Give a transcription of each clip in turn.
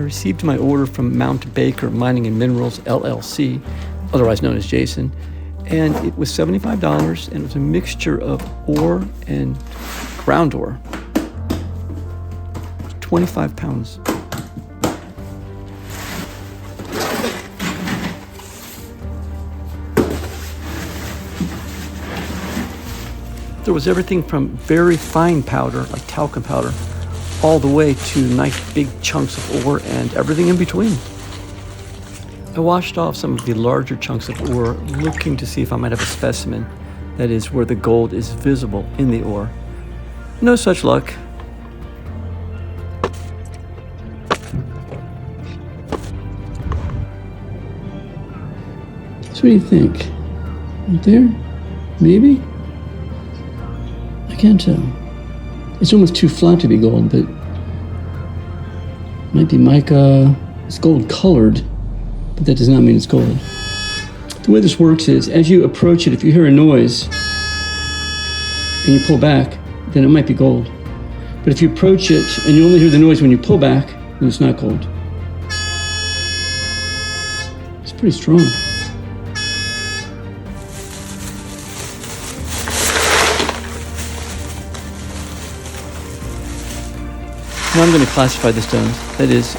I received my order from Mount Baker Mining and Minerals, LLC, otherwise known as Jason, and it was $75, and it was a mixture of ore and ground ore. 25 pounds. There was everything from very fine powder, like talcum powder, all the way to nice big chunks of ore and everything in between. I washed off some of the larger chunks of ore, looking to see if I might have a specimen, that is, where the gold is visible in the ore. No such luck. So what do you think? Right there? Maybe? I can't tell. It's almost too flat to be gold, but might be mica. It's gold colored, but that does not mean it's gold. The way this works is, as you approach it, if you hear a noise and you pull back, then it might be gold. But if you approach it and you only hear the noise when you pull back, then it's not gold. It's pretty strong. Now I'm going to classify the stones. That is,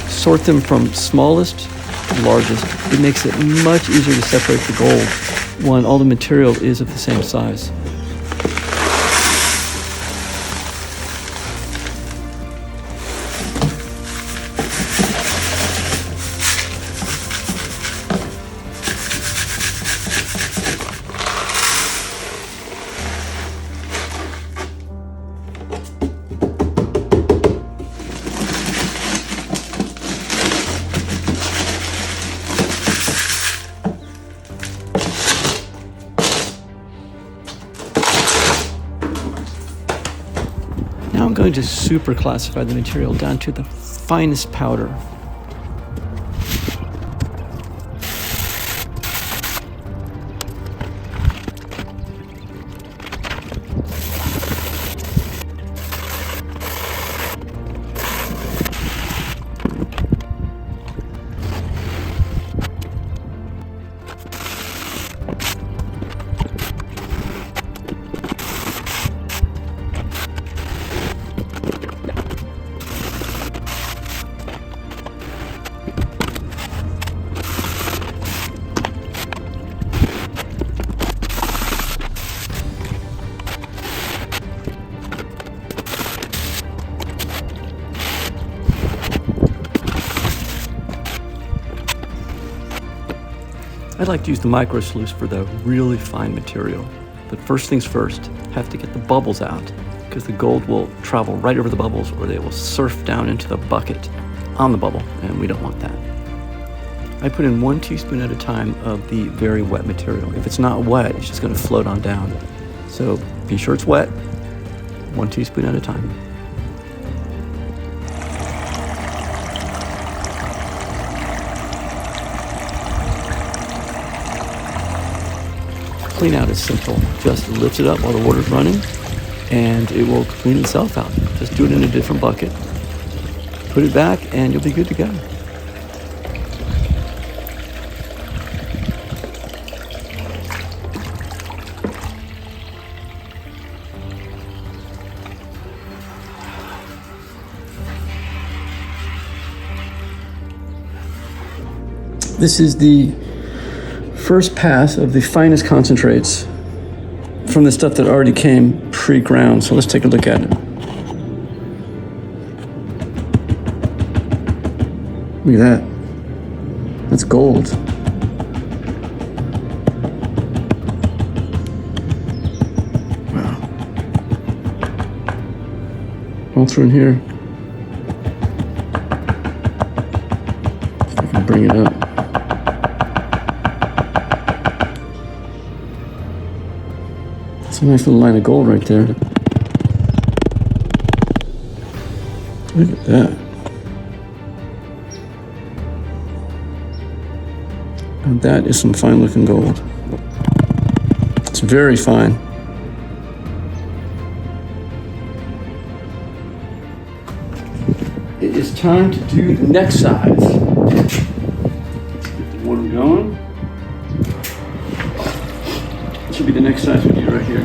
sort them from smallest to largest. It makes it much easier to separate the gold when all the material is of the same size. Now I'm going to super classify the material down to the finest powder. I'd like to use the micro sluice for the really fine material. But first things first, have to get the bubbles out, because the gold will travel right over the bubbles or they will surf down into the bucket on the bubble, and we don't want that. I put in 1 teaspoon at a time of the very wet material. If it's not wet, it's just going to float on down. So be sure it's wet, 1 teaspoon at a time. Clean out is simple. Just lift it up while the water's running and it will clean itself out. Just do it in a different bucket. Put it back and you'll be good to go. This is the first pass of the finest concentrates from the stuff that already came pre-ground. So let's take a look at it. Look at that. That's gold. Wow. All through in here. If I can bring it up. It's a nice little line of gold right there. Look at that. And that is some fine looking gold. It's very fine. It is time to do the next size. Get the water going. This will be the next size we do right here.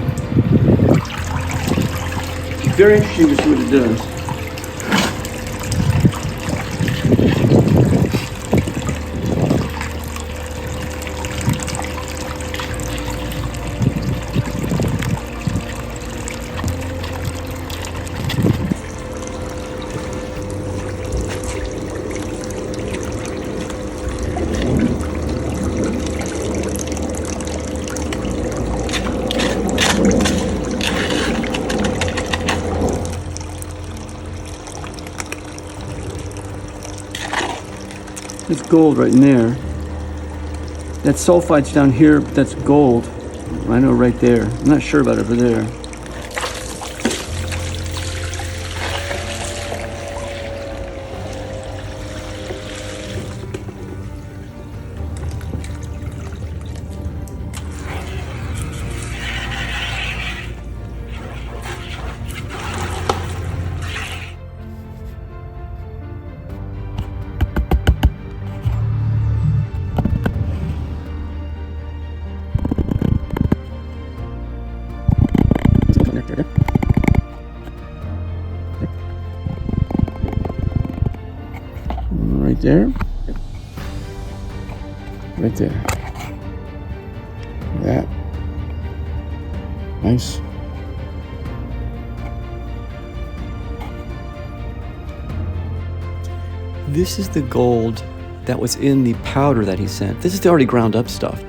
Very interesting to see what it does. It's gold right in there. That sulfide's down here, but that's gold. I know right there. I'm not sure about over there. Right there. Right there. That. Nice. This is the gold that was in the powder that he sent. This is the already ground up stuff.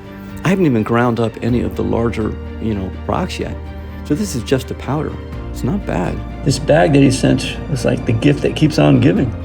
I haven't even ground up any of the larger, rocks yet. So this is just a powder. It's not bad. This bag that he sent was like the gift that keeps on giving.